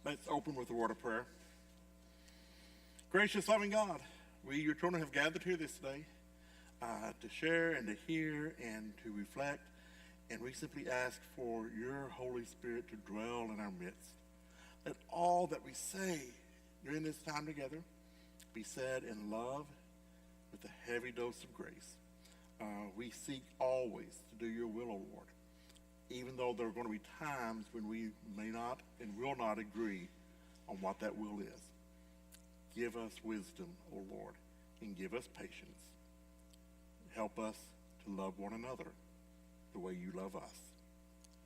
Let's open with a word of prayer. Gracious, loving God, we, your children, have gathered here this day to share and to hear and to reflect. And we simply ask for your Holy Spirit to dwell in our midst. Let all that we say during this time together be said in love with a heavy dose of grace. We seek always to do your will, O Lord, even though there are going to be times when we may not and will not agree on what that will is. Give us wisdom, O Lord, and give us patience. Help us to love one another the way you love us.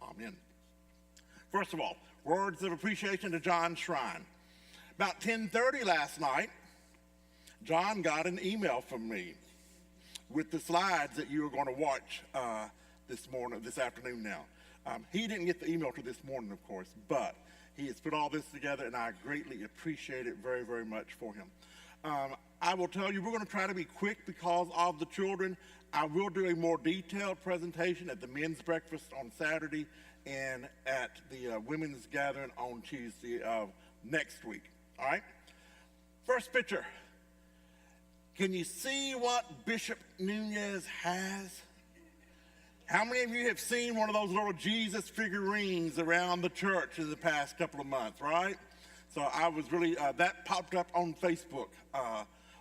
Amen. First of all, words of appreciation to John Shrine. About 10:30 last night, John got an email from me with the slides that you are going to watch this afternoon now. He didn't get the email till this morning, of course, but he has put all this together, and I greatly appreciate it very, very much for him. I will tell you, we're going to try to be quick because of the children. I will do a more detailed presentation at the men's breakfast on Saturday and at the women's gathering on Tuesday of next week. All right? First picture. Can you see what Bishop Nunez has? How many of you have seen one of those little Jesus figurines around the church in the past couple of months, right? So I was really, that popped up on Facebook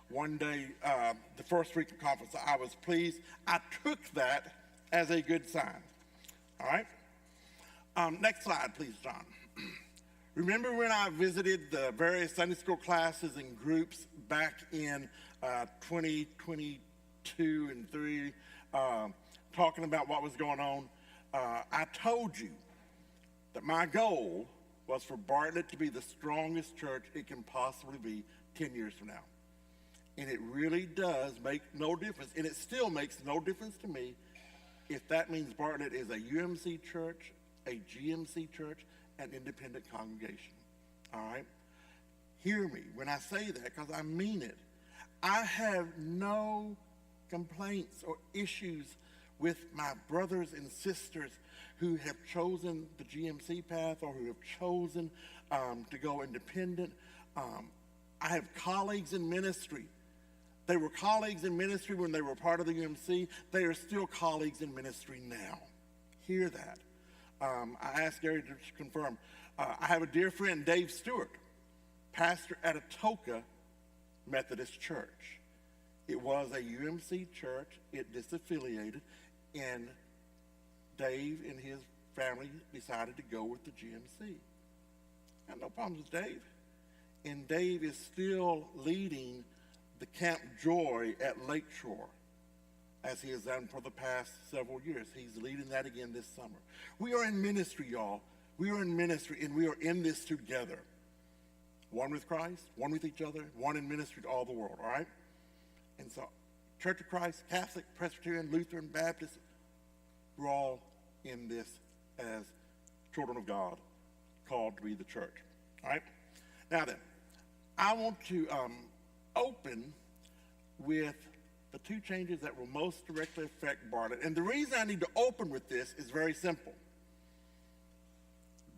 one day, the first week of conference. I was pleased. I took that as a good sign. All right? Next slide, please, John. Remember when I visited the various Sunday school classes and groups back in 2022 and 3, talking about what was going on? I told you that my goal was for Bartlett to be the strongest church it can possibly be 10 years from now. And it really does make no difference, and it still makes no difference to me if that means Bartlett is a UMC church, a GMC church, an independent congregation. All right? Hear me when I say that, because I mean it. I have no complaints or issues with my brothers and sisters who have chosen the GMC path or who have chosen to go independent. I have colleagues in ministry. They were colleagues in ministry when they were part of the UMC. They are still colleagues in ministry now. Hear that. I asked Gary to confirm. I have a dear friend, Dave Stewart, pastor at Atoka Methodist Church. It was a UMC church. It disaffiliated, and Dave and his family decided to go with the GMC. I have no problems with Dave. And Dave is still leading the Camp Joy at Lakeshore, as he has done for the past several years. He's leading that again this summer. We are in ministry, y'all. We are in ministry, and we are in this together. One with Christ, one with each other, one in ministry to all the world, all right? And so, Church of Christ, Catholic, Presbyterian, Lutheran, Baptist, we're all in this as children of God, called to be the church, all right? Now then, I want to open with the two changes that will most directly affect Bartlett. And the reason I need to open with this is very simple.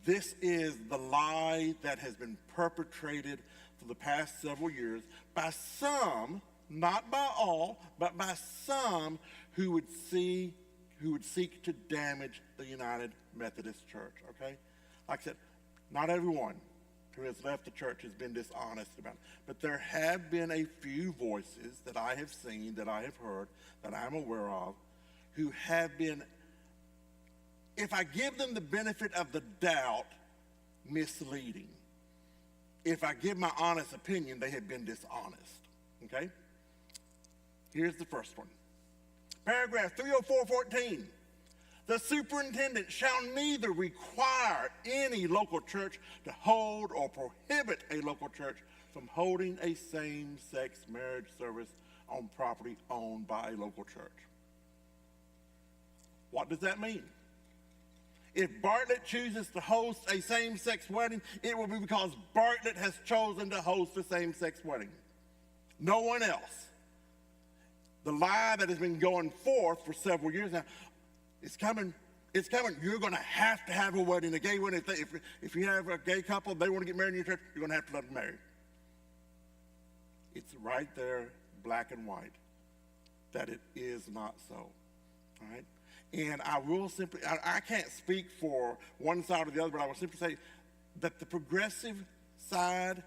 This is the lie that has been perpetrated for the past several years by some, not by all, but by some who would seek to damage the United Methodist Church, okay? Like I said, not everyone who has left the church has been dishonest about it. But there have been a few voices that I have seen, that I have heard, that I'm aware of, who have been, if I give them the benefit of the doubt, misleading. If I give my honest opinion, they have been dishonest, okay? Here's the first one. Paragraph 304:14. The superintendent shall neither require any local church to hold or prohibit a local church from holding a same-sex marriage service on property owned by a local church. What does that mean? If Bartlett chooses to host a same-sex wedding, it will be because Bartlett has chosen to host a same-sex wedding. No one else. The lie that has been going forth for several years now, it's coming It's coming. You're going to have a wedding, a gay wedding. If you have a gay couple, they want to get married in your church, you're going to have to let them marry. It's right there, black and white, that it is not so. All right? And I will simply, I can't speak for one side or the other, but I will simply say that the progressive side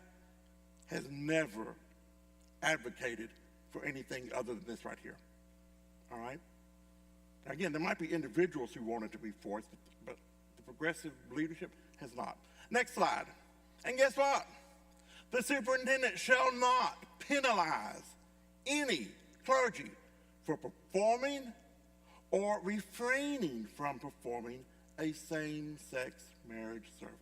has never advocated for anything other than this right here. All right? Again, there might be individuals who want it to be forced, but the progressive leadership has not. Next slide. And guess what? The superintendent shall not penalize any clergy for performing or refraining from performing a same-sex marriage service.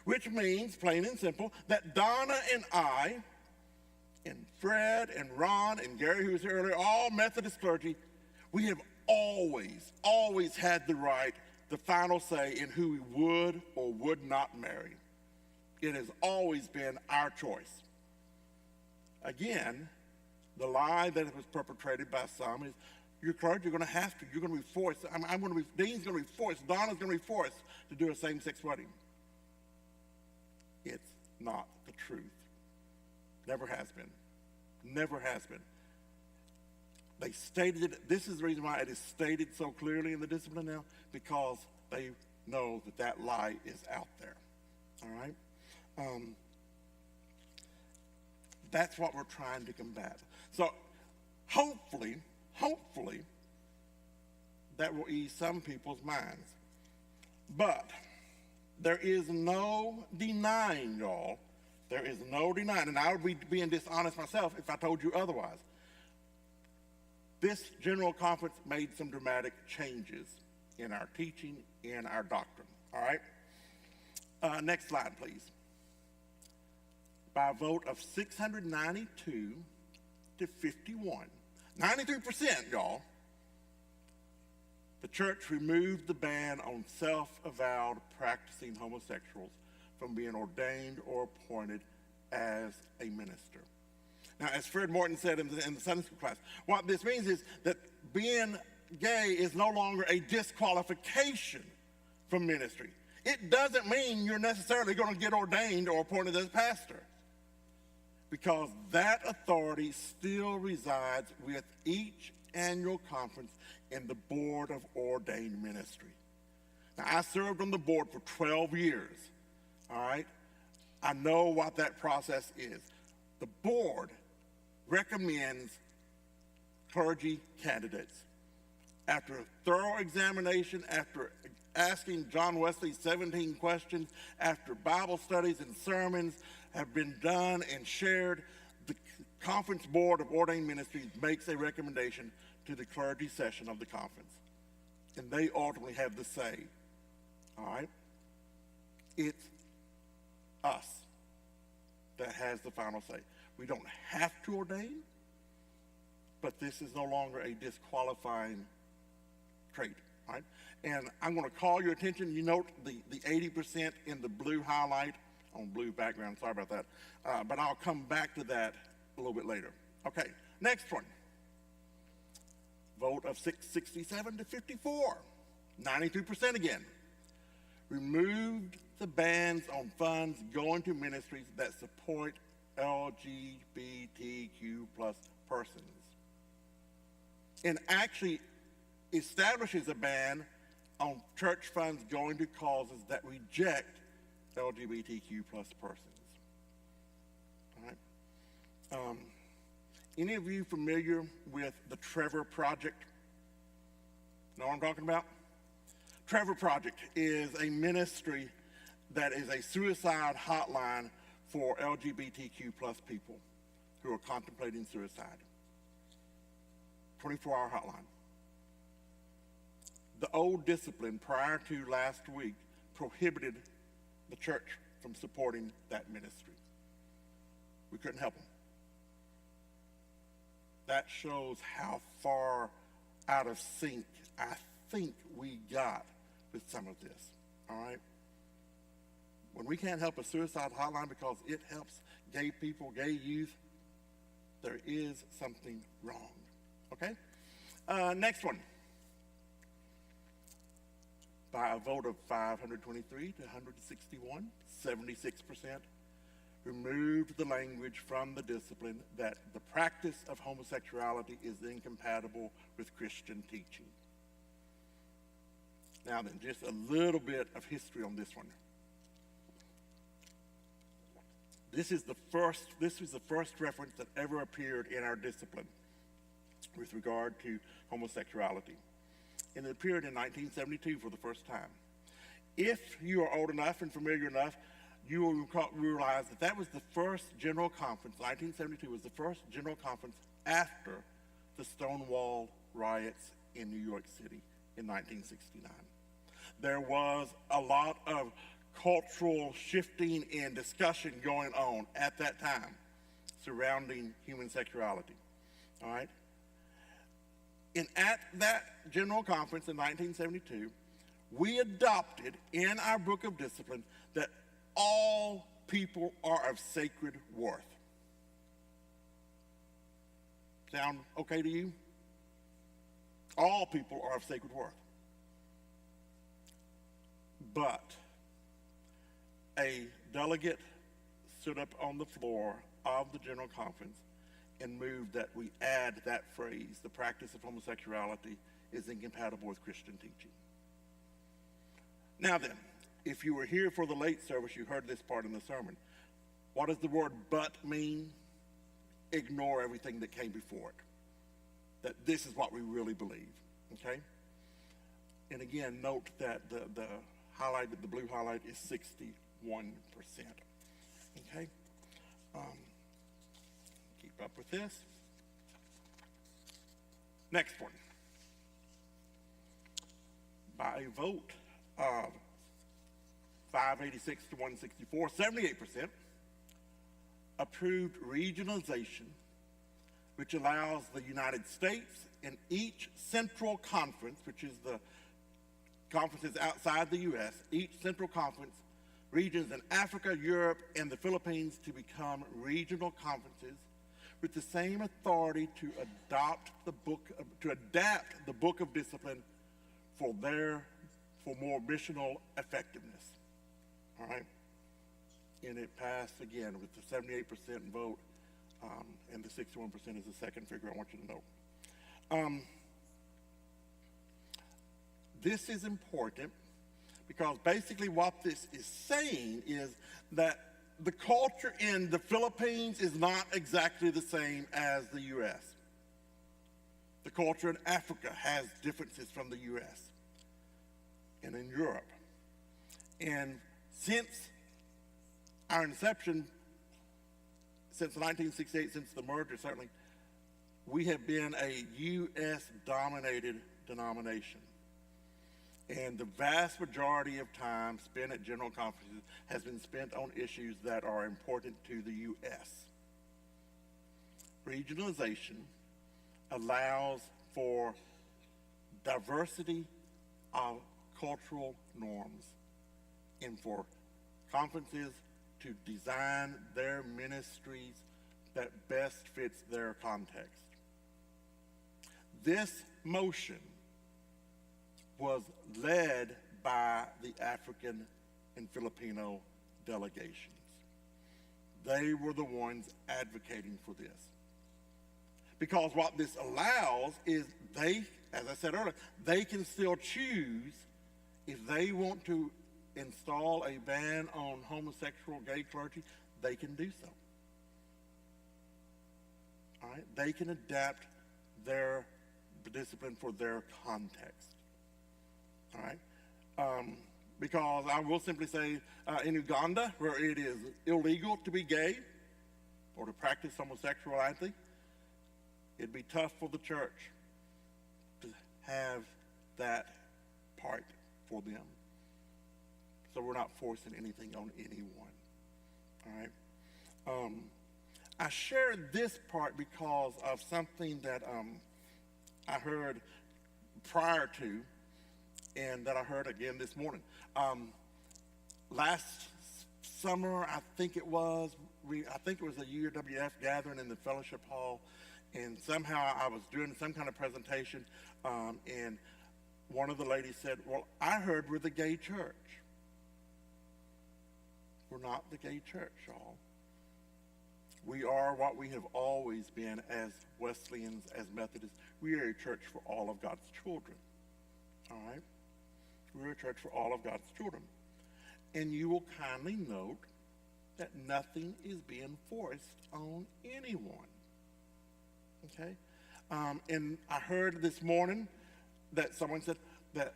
Which means, plain and simple, that Donna and I, and Fred and Ron and Gary, who was here earlier, all Methodist clergy, we have always had the right, the final say in who we would or would not marry. It has always been our choice. Again, the lie that was perpetrated by some is, your clergy, you're going to have to, you're going to be forced. Dean's going to be forced, Donna's going to be forced to do a same-sex wedding. It's not the truth. Never has been. Never has been. They stated it. This is the reason why it is stated so clearly in the discipline now, because they know that that lie is out there. All right? That's what we're trying to combat. So hopefully, that will ease some people's minds. But there is no denying, y'all. There is no denying, and I would be being dishonest myself if I told you otherwise. This General Conference made some dramatic changes in our teaching, in our doctrine, all right? Next slide, please. By a vote of 692 to 51, 93%, y'all, the church removed the ban on self-avowed practicing homosexuals from being ordained or appointed as a minister. Now, as Fred Morton said in the Sunday school class, what this means is that being gay is no longer a disqualification from ministry. It doesn't mean you're necessarily going to get ordained or appointed as pastor, because that authority still resides with each annual conference in the Board of Ordained Ministry. Now, I served on the board for 12 years, all right? I know what that process is. The board recommends clergy candidates. After a thorough examination, after asking John Wesley 17 questions, after Bible studies and sermons have been done and shared, the Conference Board of Ordained Ministries makes a recommendation to the clergy session of the conference. And they ultimately have the say, all right? It's us that has the final say. We don't have to ordain, but this is no longer a disqualifying trait, all right? And I'm going to call your attention. You note the 80% in the blue highlight on blue background. Sorry about that. But I'll come back to that a little bit later. Okay, next one. Vote of 667 to 54, 93% again. Removed the bans on funds going to ministries that support LGBTQ plus persons, and actually establishes a ban on church funds going to causes that reject LGBTQ plus persons. All right. Any of you familiar with the Trevor Project? Know what I'm talking about? Trevor Project is a ministry that is a suicide hotline for LGBTQ plus people who are contemplating suicide. 24-hour hotline. The old discipline prior to last week prohibited the church from supporting that ministry. We couldn't help them. That shows how far out of sync I think we got with some of this, all right? When we can't help a suicide hotline because it helps gay people, gay youth, there is something wrong, okay? Next one. by a vote of 523 to 161, 76%, removed the language from the discipline that the practice of homosexuality is incompatible with Christian teaching. Now then, just a little bit of history on this one. This was the first reference that ever appeared in our discipline with regard to homosexuality. And it appeared in 1972 for the first time. If you are old enough and familiar enough, you will realize that that was the first general conference. 1972 was the first general conference after the Stonewall riots in New York City in 1969. There was a lot of cultural shifting and discussion going on at that time surrounding human sexuality. All right? And at that general conference in 1972, we adopted in our book of discipline that all people are of sacred worth. Sound okay to you? All people are of sacred worth. But a delegate stood up on the floor of the general conference and moved that we add that phrase, the practice of homosexuality is incompatible with Christian teaching. Now then, if you were here for the late service, you heard this part in the sermon. What does the word but mean? Ignore everything that came before it. That this is what we really believe, okay? And again, note that the blue highlight is 61%, okay? Keep up with this. Next one. By a vote of 586 to 164, 78% approved regionalization, which allows the United States and each central conference, which is the conferences outside the U.S., each central conference, regions in Africa, Europe, and the Philippines to become regional conferences with the same authority to adapt the book of discipline for more missional effectiveness. All right? And it passed again with the 78% vote, and the 61% is the second figure I want you to know. This is important because basically what this is saying is that the culture in the Philippines is not exactly the same as the U.S. The culture in Africa has differences from the U.S. and in Europe. And since our inception, since 1968, since the merger certainly, we have been a U.S.-dominated denomination. And the vast majority of time spent at general conferences has been spent on issues that are important to the U.S. Regionalization allows for diversity of cultural norms and for conferences to design their ministries that best fits their context. This motion was led by the African and Filipino delegations. They were the ones advocating for this. Because what this allows is they, as I said earlier, they can still choose if they want to install a ban on homosexual gay clergy, they can do so. All right? They can adapt their discipline for their context. All right? Because I will simply say in Uganda, where it is illegal to be gay or to practice homosexuality, it'd be tough for the church to have that part for them. So we're not forcing anything on anyone. All right? I shared this part because of something that I heard prior to, and that I heard again this morning. Last summer, I think it was a UWF gathering in the fellowship hall, and somehow I was doing some kind of presentation, and one of the ladies said, well, I heard we're the gay church. We're not the gay church, y'all. We are what we have always been as Wesleyans, as Methodists. We are a church for all of God's children. All right? We're a church for all of God's children. And you will kindly note that nothing is being forced on anyone. Okay? And I heard this morning that someone said that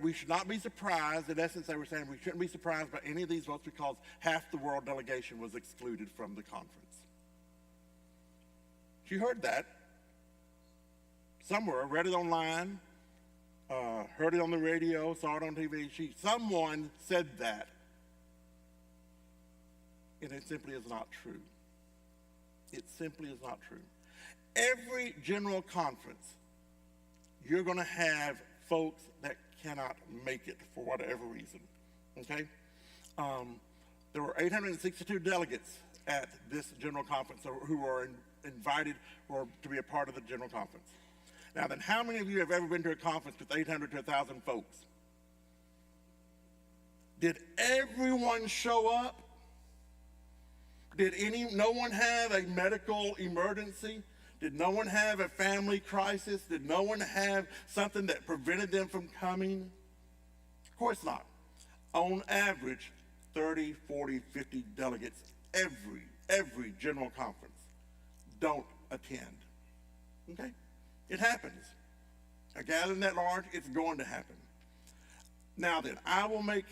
we should not be surprised. In essence, they were saying we shouldn't be surprised by any of these votes because half the world delegation was excluded from the conference. She heard that somewhere, read it online, heard it on the radio, saw it on TV. Someone said that, and it simply is not true. It simply is not true. Every general conference, you're going to have folks that cannot make it for whatever reason, okay? There were 862 delegates at this general conference who were invited to be a part of the general conference. Now then, how many of you have ever been to a conference with 800 to 1,000 folks? Did everyone show up? Did no one have a medical emergency? Did no one have a family crisis? Did no one have something that prevented them from coming? Of course not. On average, 30, 40, 50 delegates every general conference don't attend. Okay? It happens. A gathering that large, it's going to happen. Now then, I will make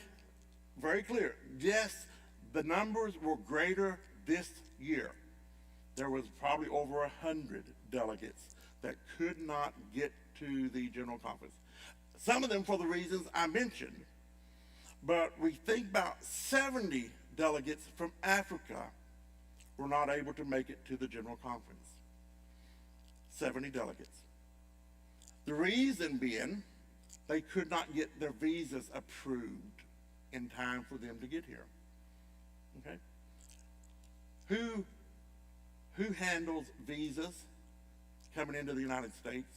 very clear, yes, the numbers were greater this year. There was probably over 100 delegates that could not get to the general conference. Some of them for the reasons I mentioned, but we think about 70 delegates from Africa were not able to make it to the general conference. 70 delegates. The reason being, they could not get their visas approved in time for them to get here. Okay? Who handles visas coming into the United States?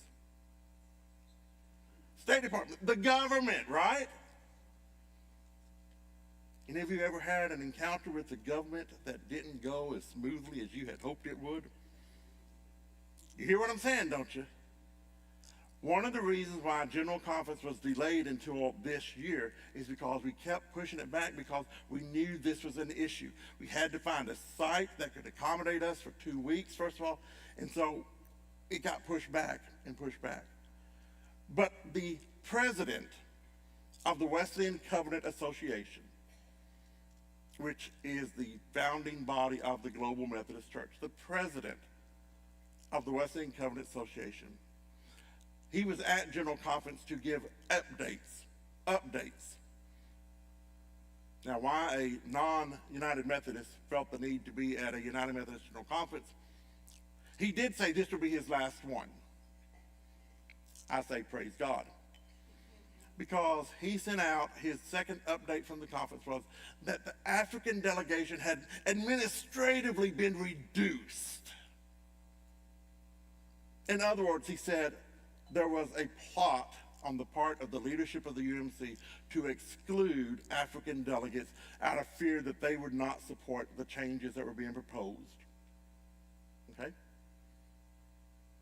State Department, the government, right? And have you ever had an encounter with the government that didn't go as smoothly as you had hoped it would? You hear what I'm saying, don't you? One of the reasons why General Conference was delayed until this year is because we kept pushing it back because we knew this was an issue. We had to find a site that could accommodate us for 2 weeks, first of all, and so it got pushed back and pushed back. But the president of the Wesleyan Covenant Association, which is the founding body of the Global Methodist Church, the president of the Wesleyan Covenant Association, he was at General Conference to give updates. Now, why a non-United Methodist felt the need to be at a United Methodist General Conference, he did say this would be his last one. I say praise God. Because he sent out his second update from the conference was that the African delegation had administratively been reduced. In other words, he said, there was a plot on the part of the leadership of the UMC to exclude African delegates out of fear that they would not support the changes that were being proposed. Okay?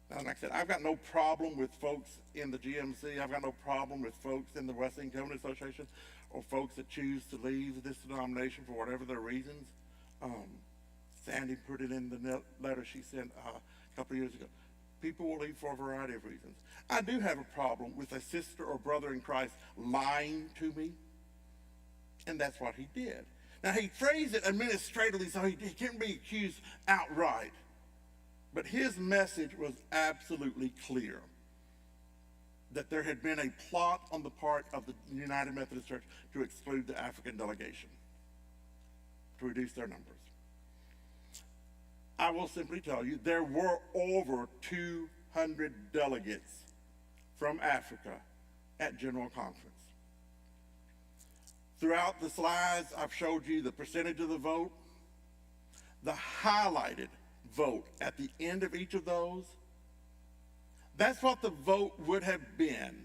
Now, like I said, I've got no problem with folks in the GMC. I've got no problem with folks in the Wesleyan Covenant Association or folks that choose to leave this denomination for whatever their reasons. Sandy put it in the letter she sent a couple of years ago. People will leave for a variety of reasons. I do have a problem with a sister or brother in Christ lying to me, and that's what he did. Now, he phrased it administratively so he can't be accused outright, but his message was absolutely clear that there had been a plot on the part of the United Methodist Church to exclude the African delegation, to reduce their numbers. I will simply tell you, there were over 200 delegates from Africa at General Conference. Throughout the slides, I've showed you the percentage of the vote. The highlighted vote at the end of each of those, that's what the vote would have been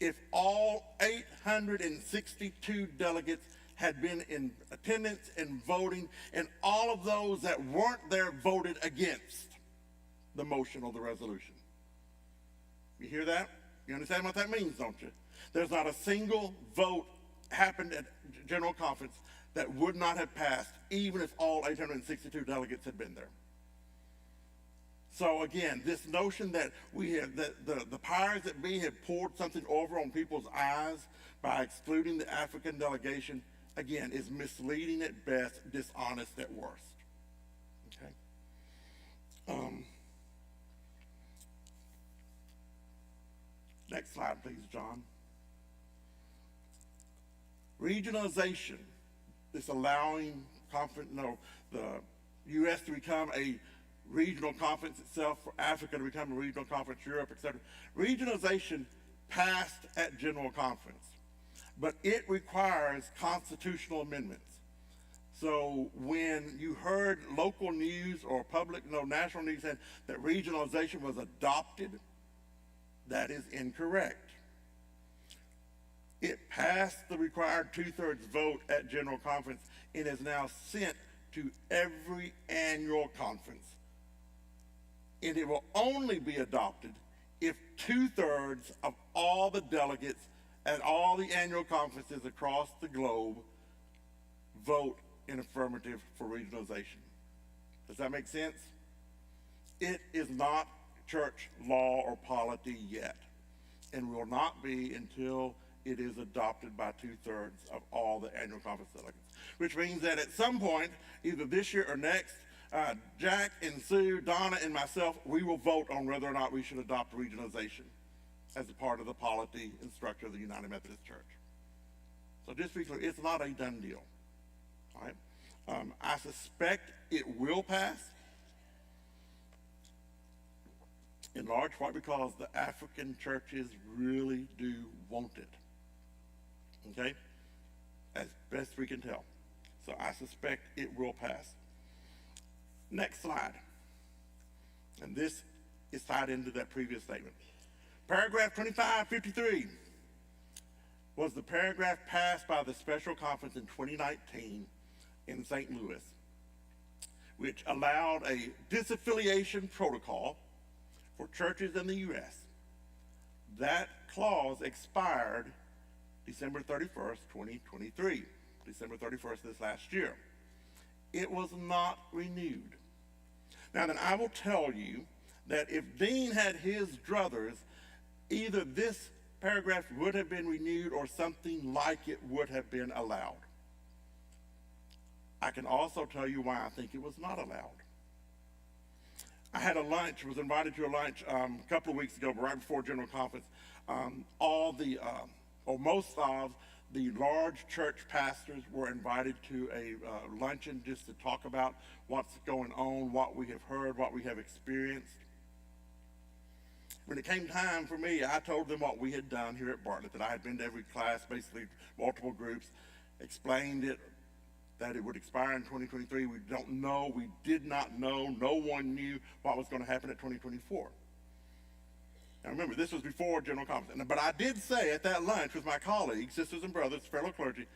if all 862 delegates had been in attendance and voting, and all of those that weren't there voted against the motion or the resolution. You hear that? You understand what that means, don't you? There's not a single vote happened at General Conference that would not have passed, even if all 862 delegates had been there. So again, this notion that we have, that the powers that be have poured something over on people's eyes by excluding the African delegation, again, is misleading at best, dishonest at worst. Okay. Next slide, please, John. Regionalization, this allowing the U.S. to become a regional conference itself, for Africa to become a regional conference, Europe, etc. Regionalization passed at General Conference, but it requires constitutional amendments. So when you heard local news or national news saying that regionalization was adopted, that is incorrect. It passed the required 2/3 vote at General Conference and is now sent to every annual conference. And it will only be adopted if 2/3 of all the delegates at all the annual conferences across the globe vote in affirmative for regionalization. Does that make sense? It is not church law or polity yet, and will not be until it is adopted by 2/3 of all the annual conference delegates. Which means that at some point, either this year or next, Jack and Sue, Donna and myself, we will vote on whether or not we should adopt regionalization as a part of the polity and structure of the United Methodist Church. So just to be clear, it's not a done deal. All right? I suspect it will pass, in large part because the African churches really do want it. Okay? As best we can tell. So I suspect it will pass. Next slide. And this is tied into that previous statement. Paragraph 2553 was the paragraph passed by the special conference in 2019 in St. Louis, which allowed a disaffiliation protocol for churches in the U.S. That clause expired December 31st, 2023, December 31st this last year. It was not renewed. Now then, I will tell you that if Dean had his druthers, either this paragraph would have been renewed or something like it would have been allowed. I can also tell you why I think it was not allowed. I had a lunch, was invited to a lunch a couple of weeks ago, right before General Conference. Most of the large church pastors were invited to a luncheon just to talk about what's going on, what we have heard, what we have experienced. When it came time for me, I told them what we had done here at Bartlett, that I had been to every class, basically multiple groups, explained it, that it would expire in 2023. We don't know, we did not know, no one knew what was going to happen at 2024. Now remember, this was before General Conference, but I did say at that lunch with my colleagues, sisters and brothers, fellow clergy,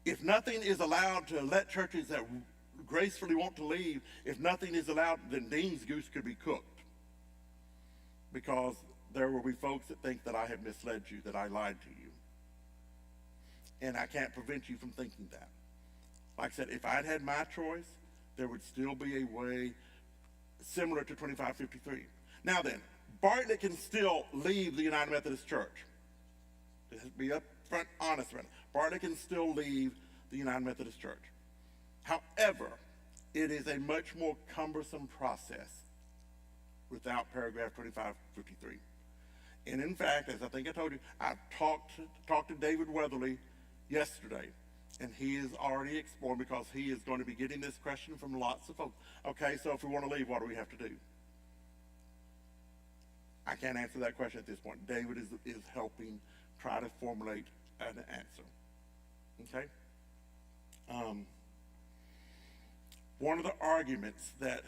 if nothing is allowed to let churches that gracefully want to leave, if nothing is allowed, then Dean's goose could be cooked. Because there will be folks that think that I have misled you, that I lied to you. And I can't prevent you from thinking that. Like I said, if I'd had my choice, there would still be a way similar to 2553. Now then, Bartlett can still leave the United Methodist Church. Let's be upfront, honest about it. Bartlett can still leave the United Methodist Church. However, it is a much more cumbersome process without paragraph 2553. And in fact, as I think I told you, I've talked to David Weatherly yesterday, and he is already exploring, because he is going to be getting this question from lots of folks. Okay, so if we want to leave, what do we have to do? I can't answer that question at this point. David is helping try to formulate an answer. Okay? One of the arguments that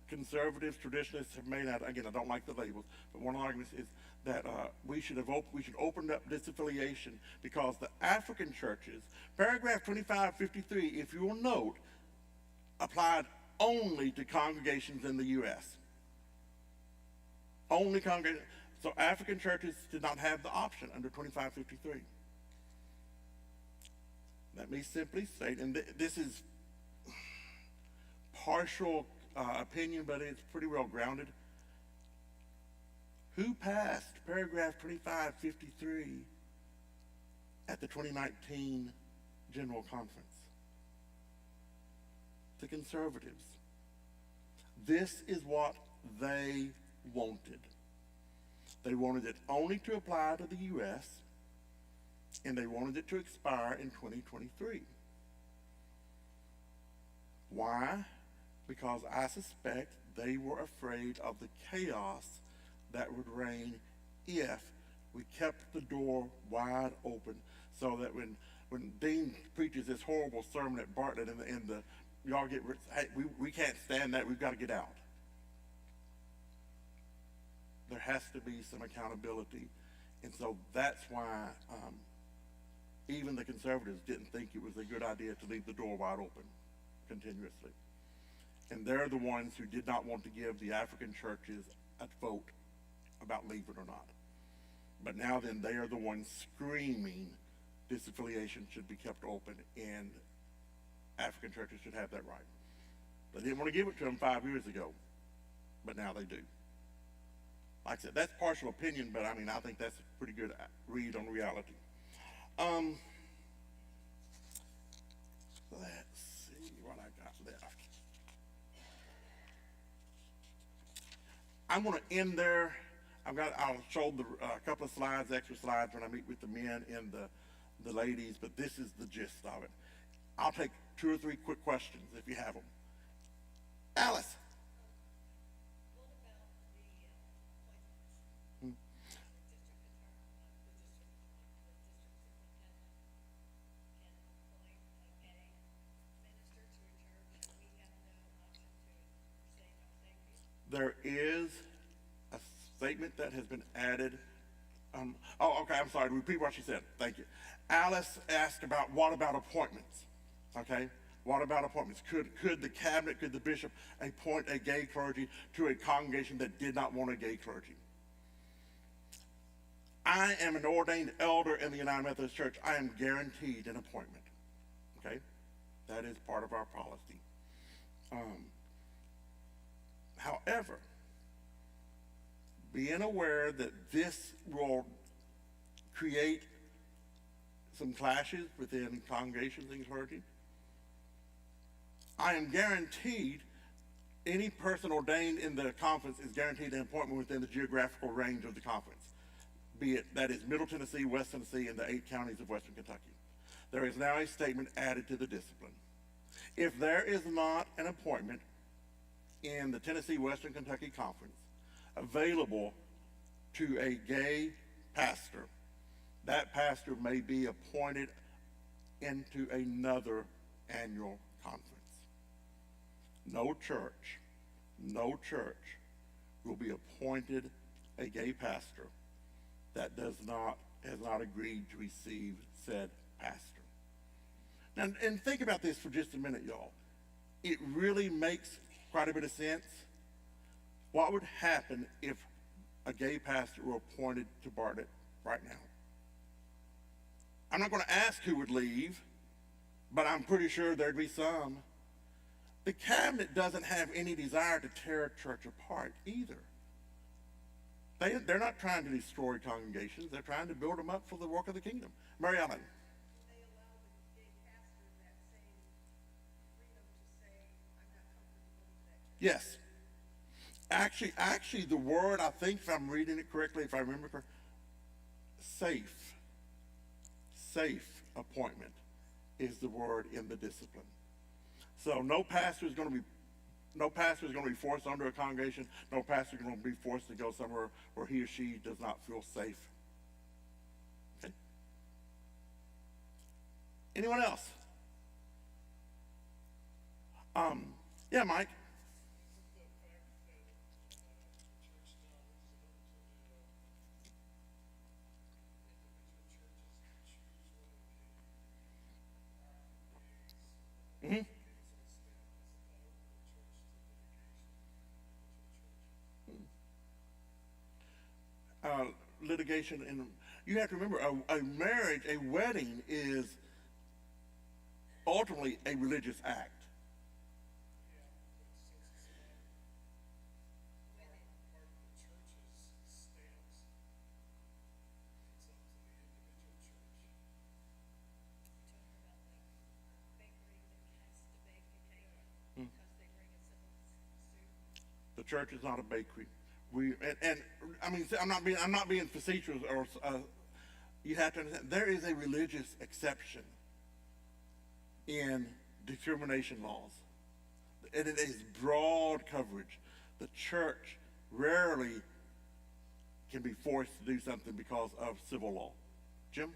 conservatives, traditionalists have made out, again, I don't like the labels, but one of the arguments is that we should open up disaffiliation because the African churches, paragraph 2553, if you will note, applied only to congregations in the U.S. Only congregations. So African churches did not have the option under 2553. Let me simply state, and this is partial opinion, but it's pretty well grounded. Who passed paragraph 2553 at the 2019 General Conference? The conservatives. This is what they wanted. They wanted it only to apply to the U.S., and they wanted it to expire in 2023. Why? Because I suspect they were afraid of the chaos that would reign if we kept the door wide open, so that when Dean preaches this horrible sermon at Bartlett and the y'all get, hey, we can't stand that, we've got to get out. There has to be some accountability. And so that's why even the conservatives didn't think it was a good idea to leave the door wide open continuously. And they're the ones who did not want to give the African churches a vote about leaving or not. But now then, they are the ones screaming disaffiliation should be kept open and African churches should have that right. They didn't want to give it to them 5 years ago, but now they do. Like I said, that's partial opinion, but I mean, I think that's a pretty good read on reality. Let's see what I got left. I'm going to end there. I'll show a couple of slides, extra slides when I meet with the men and the ladies, but this is the gist of it. I'll take 2 or 3 quick questions if you have them. Alice. There is a statement that has been added. Okay, I'm sorry, repeat what she said. Thank you. Alice asked about what about appointments? Okay, what about appointments? Could the cabinet, could the bishop appoint a gay clergy to a congregation that did not want a gay clergy? I am an ordained elder in the United Methodist Church. I am guaranteed an appointment. Okay, that is part of our policy. However, being aware that this will create some clashes within congregations and clergy, I am guaranteed any person ordained in the conference is guaranteed an appointment within the geographical range of the conference, be it that is Middle Tennessee, West Tennessee, and the 8 counties of Western Kentucky. There is now a statement added to the discipline. If there is not an appointment in the Tennessee Western Kentucky Conference available to a gay pastor, that pastor may be appointed into another annual conference. No church will be appointed a gay pastor that has not agreed to receive said pastor. Now, and think about this for just a minute, y'all. It really makes quite a bit of sense. What would happen if a gay pastor were appointed to Bartlett right now? I'm not going to ask who would leave, but I'm pretty sure there'd be some. The cabinet doesn't have any desire to tear a church apart either. They're not trying to destroy congregations. They're trying to build them up for the work of the kingdom. Mary Ellen. They allow the gay pastor that same freedom to say, I'm not comfortable with that. Yes. Actually, the word, I think if I'm reading it correctly, if I remember correctly, safe appointment is the word in the discipline. So no pastor is going to be forced under a congregation. No pastor is going to be forced to go somewhere where he or she does not feel safe. Okay. Anyone else? Yeah, Mike. Litigation, and you have to remember, a marriage, a wedding is ultimately a religious act. The church is not a bakery. And I mean, I'm not being facetious, or you have to understand there is a religious exception in discrimination laws, and it is broad coverage. The church rarely can be forced to do something because of civil law. Jim?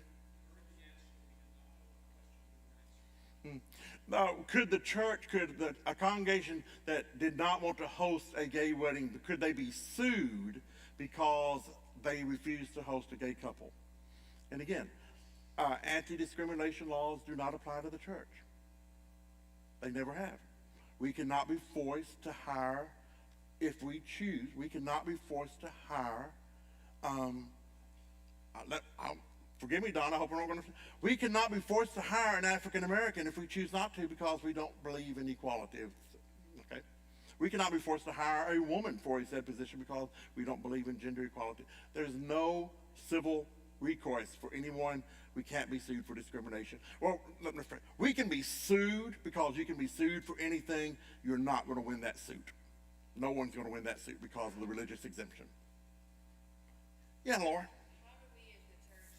Now, could a congregation that did not want to host a gay wedding, could they be sued because they refused to host a gay couple? And again, anti-discrimination laws do not apply to the church. They never have. We cannot be forced to hire, if we choose, we cannot be forced to hire, forgive me, Don, I hope I'm not going to. We cannot be forced to hire an African American if we choose not to because we don't believe in equality. Okay? We cannot be forced to hire a woman for a said position because we don't believe in gender equality. There's no civil recourse for anyone. We can't be sued for discrimination. Well, let me rephrase. We can be sued because you can be sued for anything. You're not going to win that suit. No one's going to win that suit because of the religious exemption. Yeah, Laura. How do we as the church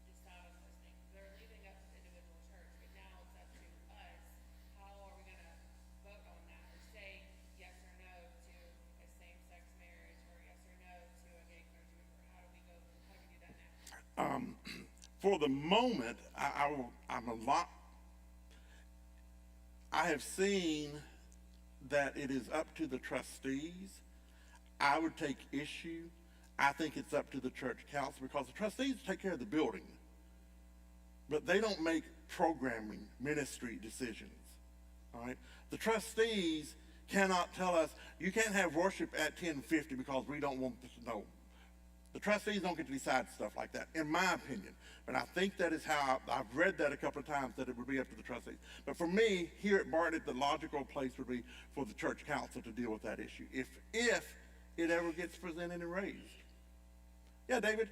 decide on those things? They're leaving up to the individual church, but now it's up to us. How are we going to vote on that or say yes or no to a same-sex marriage or yes or no to a gay clergy member? How do we do that now? For the moment, I have seen that it is up to the trustees. I would take issue. I think it's up to the church council because the trustees take care of the building, but they don't make programming, ministry decisions. All right, the trustees cannot tell us you can't have worship at 10:50 because we don't want to know. The trustees don't get to decide stuff like that, in my opinion. But I think that is how I've read that a couple of times, that it would be up to the trustees. But for me, here at Bartlett, the logical place would be for the church council to deal with that issue, if it ever gets presented and raised. Yeah, David?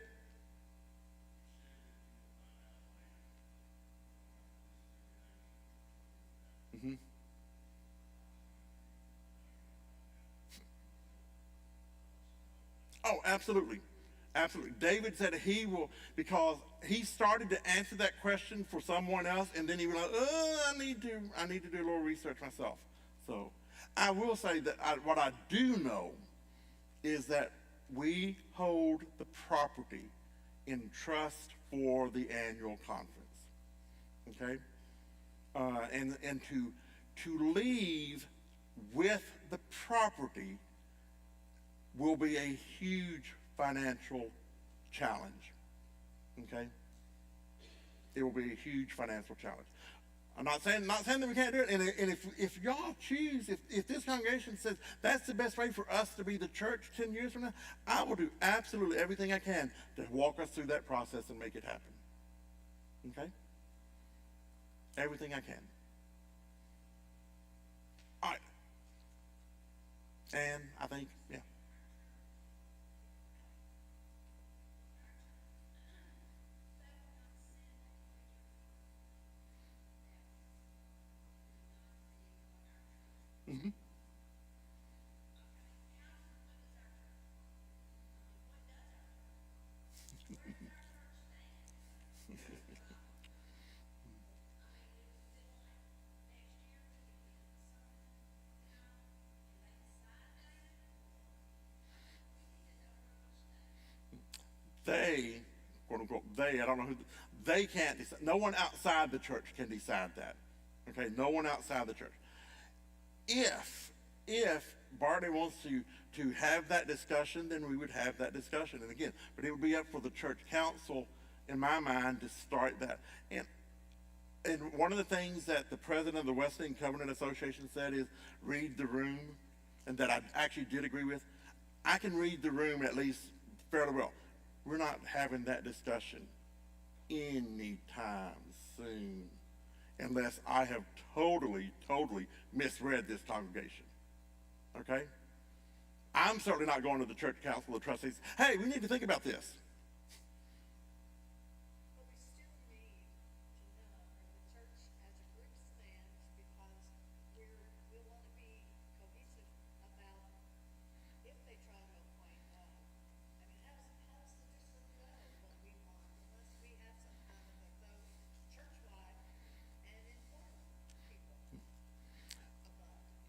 Mm-hmm. Oh, absolutely. Absolutely. David said he will, because he started to answer that question for someone else, and then he was like, I need to do a little research myself. So I will say that what I do know is that we hold the property in trust for the annual conference. Okay? And to leave with the property will be a huge financial challenge. Okay? It will be a huge financial challenge. I'm not saying that we can't do it. And if y'all choose, if this congregation says that's the best way for us to be the church 10 years from now, I will do absolutely everything I can to walk us through that process and make it happen. Okay? Everything I can. All right. And I think, yeah. Mm-hmm. They, quote unquote, I don't know who, they can't decide. No one outside the church can decide that. Okay, no one outside the church. If Barney wants to have that discussion, then we would have that discussion. And again, but it would be up for the church council, in my mind, to start that. And And one of the things that the president of the West End Covenant Association said is read the room, and that I actually did agree with. I can read the room at least fairly well. We're not having that discussion anytime soon unless I have totally misread this congregation. Okay? I'm certainly not going to the church council of trustees. Hey, we need to think about this. But we still need to know where the church as a group stands, because we want to be cohesive about if they try to appoint, I mean, how does the district know what we want unless we have some kind of a vote church-wide and inform people about it?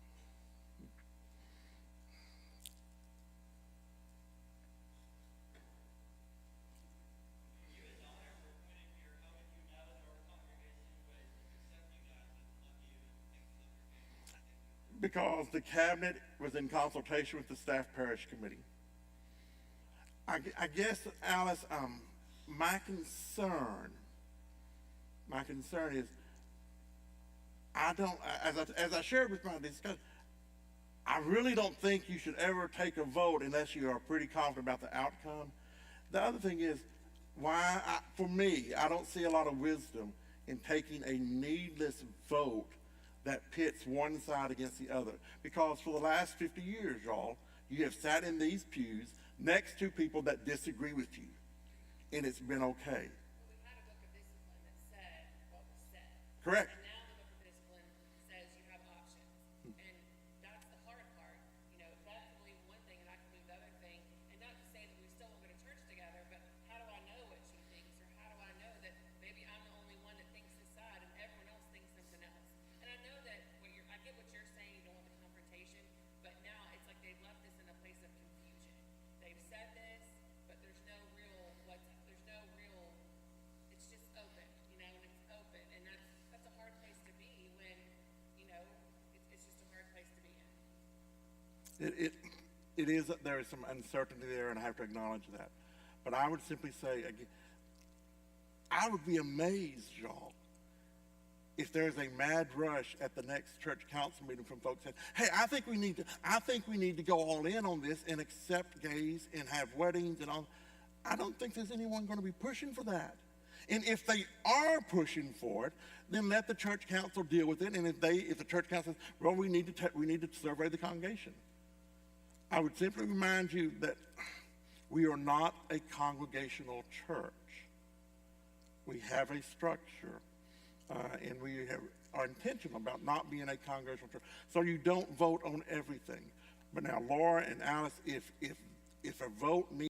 Because the cabinet was in consultation with the staff parish committee. I guess, Alice, my concern is, I don't, as I shared with my discussion, I really don't think you should ever take a vote unless you are pretty confident about the outcome. The other thing is, for me, I don't see a lot of wisdom in taking a needless vote that pits one side against the other. Because for the last 50 years, y'all, you have sat in these pews next to people that disagree with you, and it's been okay. We had a book of discipline that said what was said. Correct. And now the book of discipline says you have options. And that's the hard part. You know, that's believe one thing and I can believe the other thing. And not to say that we still won't go to church together, but how do I know what she thinks? Or how do I know that maybe I'm the only one that thinks this side and everyone else thinks something else? And I know that I get what you're saying, you don't want the confrontation, but now it's like they've left us in a place of confusion. They've said this, but there's no real, it's just open, you know, and it's open. And that's a hard place to be when, you know, it's just a hard place to be in. It is, there is some uncertainty there, and I have to acknowledge that. But I would simply say, again, I would be amazed, y'all, if there's a mad rush at the next church council meeting from folks saying, hey, I think we need to go all in on this and accept gays and have weddings and all. I don't think there's anyone going to be pushing for that. And if they are pushing for it, then let the church council deal with it. And if the church council says, well, we need to survey the congregation. I would simply remind you that we are not a congregational church. We have a structure, and we are intentional about not being a congregational church. So you don't vote on everything. But now, Laura and Alice, if a vote needs